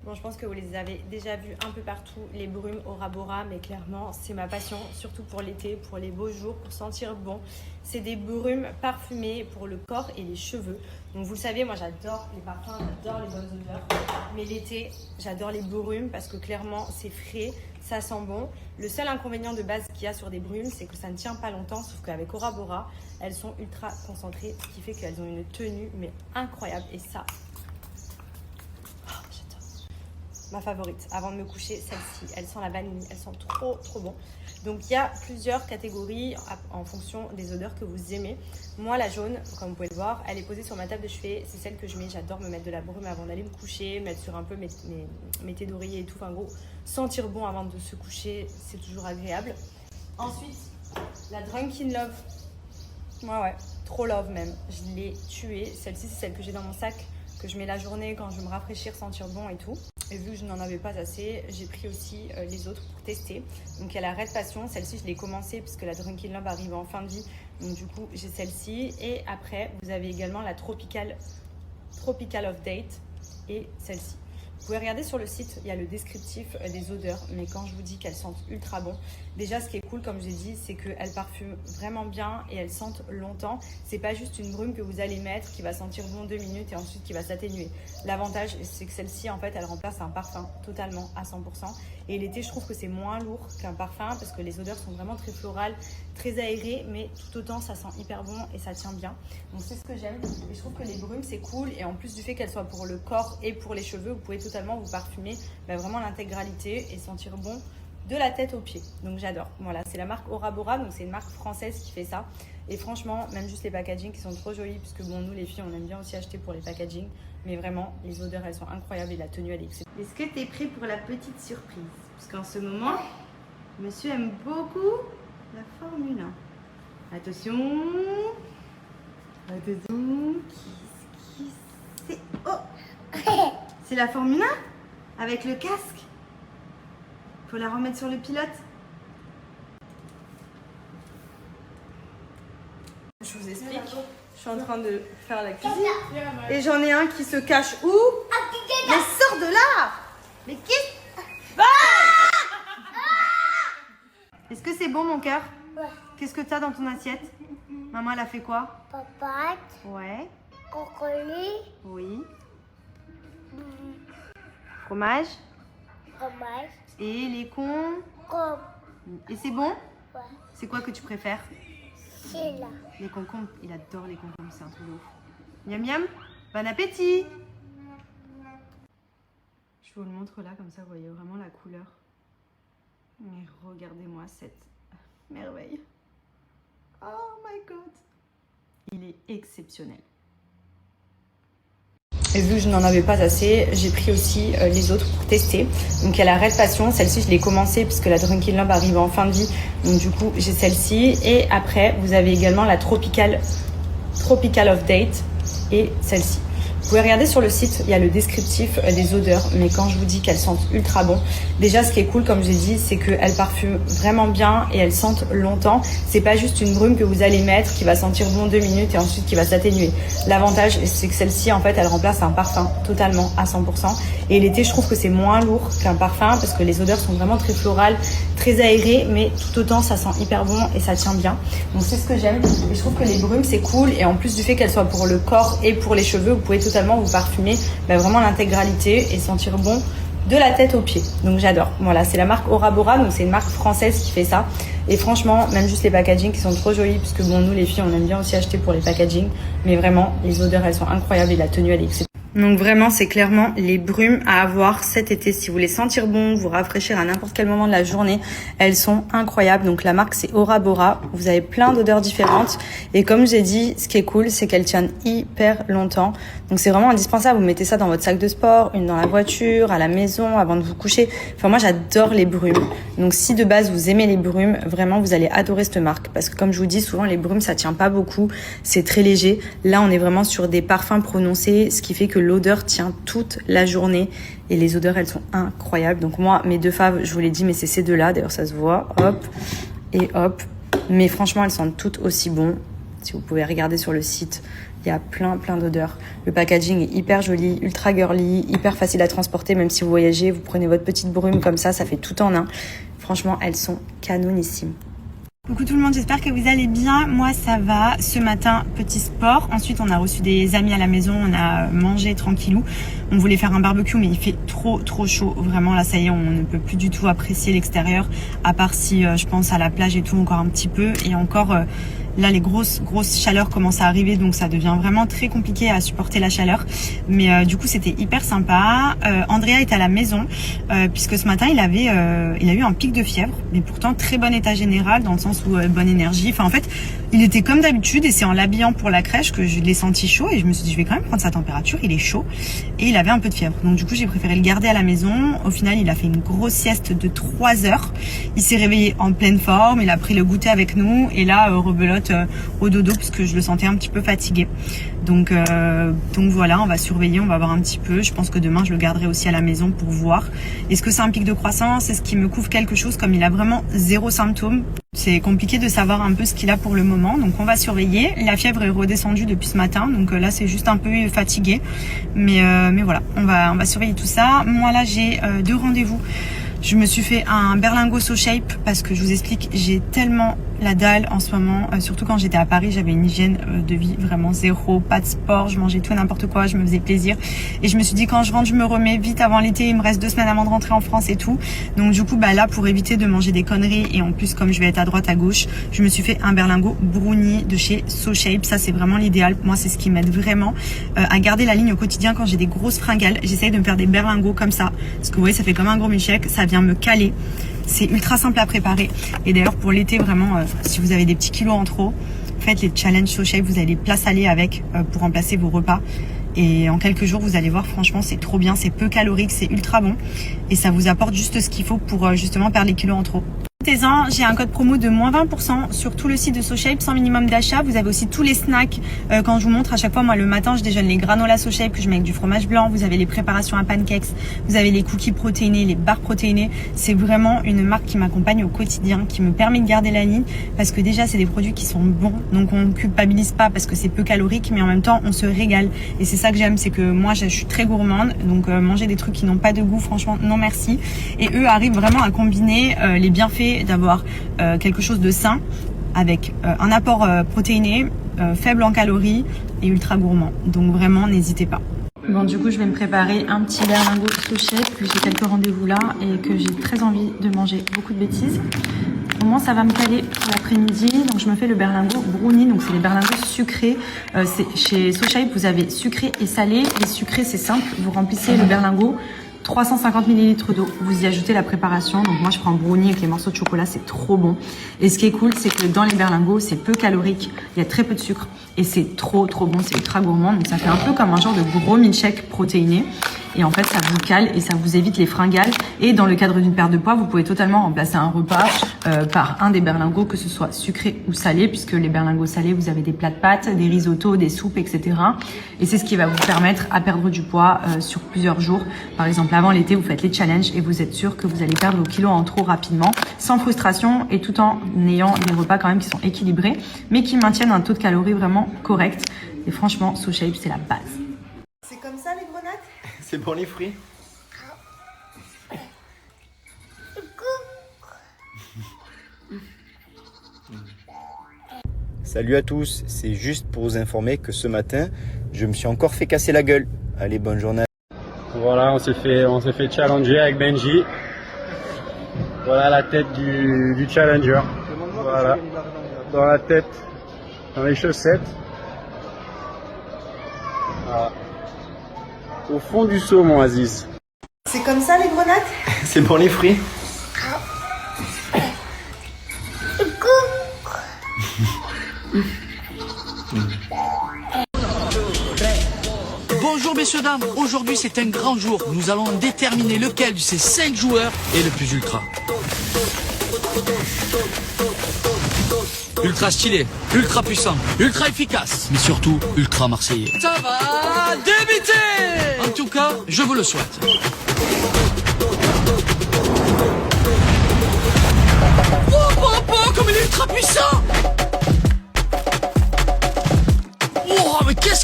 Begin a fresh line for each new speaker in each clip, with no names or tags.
Bon, je pense que vous les avez déjà vus un peu partout, les brumes Aura Bora, mais clairement, c'est ma passion, surtout pour l'été, pour les beaux jours, pour sentir bon. C'est des brumes parfumées pour le corps et les cheveux. Donc, vous le savez, moi, j'adore les parfums, j'adore les bonnes odeurs. Mais l'été, j'adore les brumes parce que clairement, c'est frais, ça sent bon. Le seul inconvénient de base qu'il y a sur des brumes, c'est que ça ne tient pas longtemps, sauf qu'avec Aura Bora, elles sont ultra concentrées, ce qui fait qu'elles ont une tenue, mais incroyable. Et ça... ma favorite, avant de me coucher, celle-ci, elle sent la vanille, elle sent trop bon. Donc il y a plusieurs catégories en fonction des odeurs que vous aimez. Moi la jaune, comme vous pouvez le voir, elle est posée sur ma table de chevet, c'est celle que je mets, j'adore me mettre de la brume avant d'aller me coucher, mettre sur un peu mes thés d'oreiller et tout, enfin en gros, sentir bon avant de se coucher, c'est toujours agréable. Ensuite, la Drunken Love, ouais, trop love même, je l'ai tuée, celle-ci c'est celle que j'ai dans mon sac, que je mets la journée quand je veux me rafraîchir, sentir bon et tout. Et vu que je n'en avais pas assez, j'ai pris aussi les autres pour tester. Donc il y a la Red Passion, celle-ci je l'ai commencée puisque la Drunken Love arrive en fin de vie. Donc du coup j'ai celle-ci. Et après vous avez également la Tropical of Date et celle-ci. Vous pouvez regarder sur le site, il y a le descriptif des odeurs, mais quand je vous dis qu'elles sentent ultra bon, déjà ce qui est cool comme j'ai dit, c'est qu'elles parfument vraiment bien et elles sentent longtemps. C'est pas juste une brume que vous allez mettre qui va sentir bon 2 minutes et ensuite qui va s'atténuer. L'avantage c'est que celle-ci en fait elle remplace un parfum totalement à 100%. Et l'été je trouve que c'est moins lourd qu'un parfum parce que les odeurs sont vraiment très florales, très aérées, mais tout autant ça sent hyper bon et ça tient bien. Donc c'est ce que j'aime et je trouve que les brumes c'est cool et en plus du fait qu'elles soient pour le corps et pour les cheveux, vous pouvez totalement vous parfumer vraiment l'intégralité et sentir bon de la tête aux pieds. Donc j'adore. Voilà, c'est la marque Aura Bora, donc c'est une marque française qui fait ça. Et franchement, même juste les packaging qui sont trop jolis, puisque bon, nous les filles, on aime bien aussi acheter pour les packaging. Mais vraiment, les odeurs, elles sont incroyables et la tenue, elle est exceptionnelle. Est-ce que tu es prêt pour la petite surprise? Parce qu'en ce moment, monsieur aime beaucoup la Formule 1. Attention. Attention. Qui c'est? Oh! C'est la Formule 1 avec le casque. Faut la remettre sur le pilote. Je vous explique. Je suis en train de faire la cuisine. Et j'en ai un qui se cache où? Mais sors de là! Mais qu'est-ce... Est-ce que c'est bon mon cœur?
Ouais.
Qu'est-ce que tu as dans ton assiette? Maman elle a fait quoi?
Patate.
Ouais.
Brocoli.
Oui. Fromage.
Fromage.
Et les cons.
Comme.
Et c'est bon?
Ouais.
C'est quoi que tu préfères?
C'est là.
Les concombres, il adore les concombres, c'est un truc de ouf. Miam miam, bon appétit! Je vous le montre là, comme ça vous voyez vraiment la couleur. Mais regardez-moi cette merveille. Oh my god! Il est exceptionnel. Et vu que je n'en avais pas assez, j'ai pris aussi les autres pour tester. Donc il y a la Red Passion, celle-ci je l'ai commencée puisque la Drunken Love arrive en fin de vie. Donc du coup j'ai celle-ci. Et après vous avez également la Tropical of Date et celle-ci. Vous pouvez regarder sur le site, il y a le descriptif des odeurs, mais quand je vous dis qu'elles sentent ultra bon, déjà ce qui est cool comme j'ai dit, c'est qu'elles parfument vraiment bien et elles sentent longtemps. C'est pas juste une brume que vous allez mettre qui va sentir bon 2 minutes et ensuite qui va s'atténuer. L'avantage c'est que celle-ci en fait elle remplace un parfum totalement à 100%. Et l'été je trouve que c'est moins lourd qu'un parfum parce que les odeurs sont vraiment très florales, très aérées, mais tout autant ça sent hyper bon et ça tient bien. Donc c'est ce que j'aime et je trouve que les brumes c'est cool et en plus du fait qu'elles soient pour le corps et pour les cheveux, vous pouvez totalement vous parfumer vraiment l'intégralité et sentir bon de la tête aux pieds. Donc j'adore. Voilà, c'est la marque Aura Bora, donc c'est une marque française qui fait ça. Et franchement, même juste les packaging qui sont trop jolis, puisque bon, nous les filles, on aime bien aussi acheter pour les packaging. Mais vraiment, les odeurs, elles sont incroyables et la tenue, elle est exceptionnelle. Donc vraiment, c'est clairement les brumes à avoir cet été. Si vous voulez sentir bon, vous rafraîchir à n'importe quel moment de la journée, elles sont incroyables. Donc la marque, c'est Aura Bora. Vous avez plein d'odeurs différentes. Et comme j'ai dit, ce qui est cool, c'est qu'elles tiennent hyper longtemps. Donc c'est vraiment indispensable. Vous mettez ça dans votre sac de sport, une dans la voiture, à la maison, avant de vous coucher. Enfin, moi, j'adore les brumes. Donc si de base, vous aimez les brumes, vraiment, vous allez adorer cette marque. Parce que comme je vous dis, souvent, les brumes, ça tient pas beaucoup. C'est très léger. Là, on est vraiment sur des parfums prononcés, ce qui fait que l'odeur tient toute la journée et les odeurs elles sont incroyables. Donc moi mes deux faves, je vous l'ai dit, mais c'est ces deux là, d'ailleurs ça se voit, hop et hop, mais franchement elles sentent toutes aussi bon. Si vous pouvez regarder sur le site, il y a plein d'odeurs. Le packaging est hyper joli, ultra girly, hyper facile à transporter. Même si vous voyagez, vous prenez votre petite brume comme ça fait tout en un. Franchement, elles sont canonissimes. Coucou tout le monde, j'espère que vous allez bien. Moi ça va, ce matin petit sport, ensuite on a reçu des amis à la maison, on a mangé tranquillou. On voulait faire un barbecue mais il fait trop chaud, vraiment là ça y est, on ne peut plus du tout apprécier l'extérieur, à part si je pense à la plage et tout encore un petit peu, et encore là les grosses chaleurs commencent à arriver, donc ça devient vraiment très compliqué à supporter la chaleur. Mais du coup c'était hyper sympa. Andrea est à la maison puisque ce matin il a eu un pic de fièvre, mais pourtant très bon état général dans le sens où bonne énergie. Enfin en fait il était comme d'habitude, et c'est en l'habillant pour la crèche que je l'ai senti chaud, et je me suis dit je vais quand même prendre sa température, il est chaud, et il avait un peu de fièvre. Donc du coup j'ai préféré le garder à la maison. Au final il a fait une grosse sieste de 3 heures, il s'est réveillé en pleine forme, il a pris le goûter avec nous, et là rebelote au dodo puisque je le sentais un petit peu fatigué. Donc voilà, on va surveiller, on va voir un petit peu. Je pense que demain je le garderai aussi à la maison pour voir. Est-ce que c'est un pic de croissance? Est-ce qu'il me couvre quelque chose? Comme il a vraiment 0 symptômes, c'est compliqué de savoir un peu ce qu'il a pour le moment. Donc on va surveiller. La fièvre est redescendue depuis ce matin, donc là c'est juste un peu fatigué. Mais voilà, on va surveiller tout ça. Moi là j'ai 2 rendez-vous. Je me suis fait un berlingot SoShape parce que je vous explique, j'ai tellement la dalle en ce moment. Surtout quand j'étais à Paris, j'avais une hygiène de vie vraiment zéro, pas de sport, je mangeais tout et n'importe quoi, je me faisais plaisir. Et je me suis dit quand je rentre, je me remets vite avant l'été, il me reste 2 semaines avant de rentrer en France et tout. Donc du coup, là pour éviter de manger des conneries, et en plus comme je vais être à droite à gauche, je me suis fait un berlingot brownie de chez SoShape. Ça c'est vraiment l'idéal. Moi c'est ce qui m'aide vraiment à garder la ligne au quotidien quand j'ai des grosses fringales. J'essaye de me faire des berlingots comme ça, parce que vous voyez ça fait comme un gros milkshake, ça vient me caler. C'est ultra simple à préparer. Et d'ailleurs pour l'été vraiment, si vous avez des petits kilos en trop, faites les challenges SoShape, vous avez les plats salés avec pour remplacer vos repas. Et en quelques jours vous allez voir, franchement c'est trop bien, c'est peu calorique, c'est ultra bon, et ça vous apporte juste ce qu'il faut pour justement perdre les kilos en trop. J'ai un code promo de moins 20% sur tout le site de SoShape sans minimum d'achat. Vous avez aussi tous les snacks. Quand je vous montre à chaque fois, moi le matin je déjeune les granolas SoShape que je mets avec du fromage blanc. Vous avez les préparations à pancakes, vous avez les cookies protéinés, les barres protéinées. C'est vraiment une marque qui m'accompagne au quotidien, qui me permet de garder la ligne, parce que déjà c'est des produits qui sont bons, donc on ne culpabilise pas parce que c'est peu calorique, mais en même temps on se régale. Et c'est ça que j'aime, c'est que moi je suis très gourmande, donc manger des trucs qui n'ont pas de goût, franchement non merci. Et eux arrivent vraiment à combiner les bienfaits d'avoir quelque chose de sain avec un apport protéiné, faible en calories et ultra gourmand. Donc vraiment n'hésitez pas. Bon, du coup je vais me préparer un petit berlingot SoShape, puis j'ai quelques rendez-vous là et que j'ai très envie de manger beaucoup de bêtises. Au moins ça va me caler pour l'après-midi. Donc je me fais le berlingot brownie, donc c'est les berlingots sucrés. Chez SoShape vous avez sucré et salé. Les sucrés c'est simple, vous remplissez le berlingot 350 ml d'eau, vous y ajoutez la préparation. Donc moi je prends brownie avec les morceaux de chocolat, c'est trop bon. Et ce qui est cool, c'est que dans les berlingots c'est peu calorique, il y a très peu de sucre et c'est trop bon, c'est ultra gourmand. Donc ça fait un peu comme un genre de gros milkshake protéiné. Et en fait ça vous cale et ça vous évite les fringales. Et dans le cadre d'une perte de poids, vous pouvez totalement remplacer un repas par un des berlingots, que ce soit sucré ou salé, puisque les berlingots salés, vous avez des plats de pâtes, des risottos, des soupes, etc. Et c'est ce qui va vous permettre à perdre du poids sur plusieurs jours. Par exemple, avant l'été, vous faites les challenges et vous êtes sûr que vous allez perdre vos kilos en trop rapidement, sans frustration, et tout en ayant des repas quand même qui sont équilibrés, mais qui maintiennent un taux de calories vraiment correct. Et franchement, SoShape, c'est la base.
C'est comme ça les grenades?
C'est pour les fruits. Salut à tous, c'est juste pour vous informer que ce matin, je me suis encore fait casser la gueule. Allez, bonne journée.
Voilà, on s'est fait challenger avec Benji. Voilà la tête du challenger. Voilà, dans la tête, dans les chaussettes. Voilà. Au fond du seau, mon Aziz.
C'est comme ça les grenades?
C'est pour les fruits.
Bonjour messieurs dames, aujourd'hui c'est un grand jour. Nous allons déterminer lequel de ces 5 joueurs est le plus ultra. Ultra stylé, ultra puissant, ultra efficace, mais surtout ultra marseillais. Ça va débuter! En tout cas, je vous le souhaite. Oh, comme il est ultra puissant! Oh, mais qu'est-ce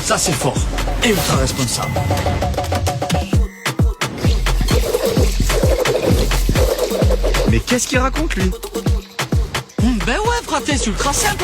Ça c'est fort et ultra responsable.
Mais qu'est-ce qu'il raconte lui?
Ben ouais, fraté, c'est ultra simple.